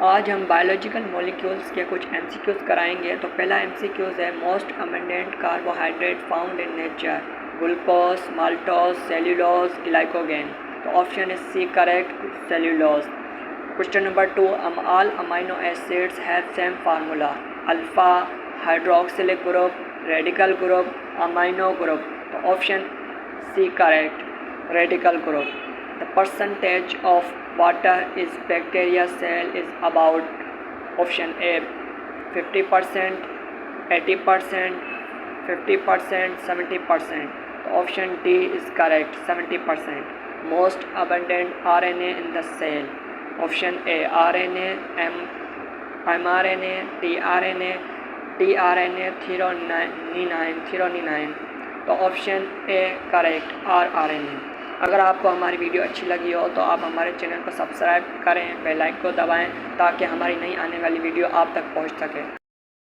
आज हम biological molecules के कुछ एमसीक्यूज कराएंगे। तो पहला एमसीक्यूज है most abundant carbohydrate found in nature, glucose, maltose, cellulose, glycogen. तो option is C correct, cellulose. Question number 2, all amino acids have same formula, alpha, hydroxylic group, radical group, amino group. तो option C correct, radical group. The percentage of water is bacteria cell is about option A 50%, 80%, 50%, 70%. So option D is correct, 70%. Most abundant RNA in the cell. Option A RNA, mRNA, tRNA, tRNA, threonine. तो option A correct, rRNA। अगर आपको हमारी video अच्छी लगी हो तो आप हमारे चैनल को सब्सक्राइब करें, बेल आइकन को दबाएं ताकि हमारी नई आने वाली वीडियो आप तक पहुंच सके।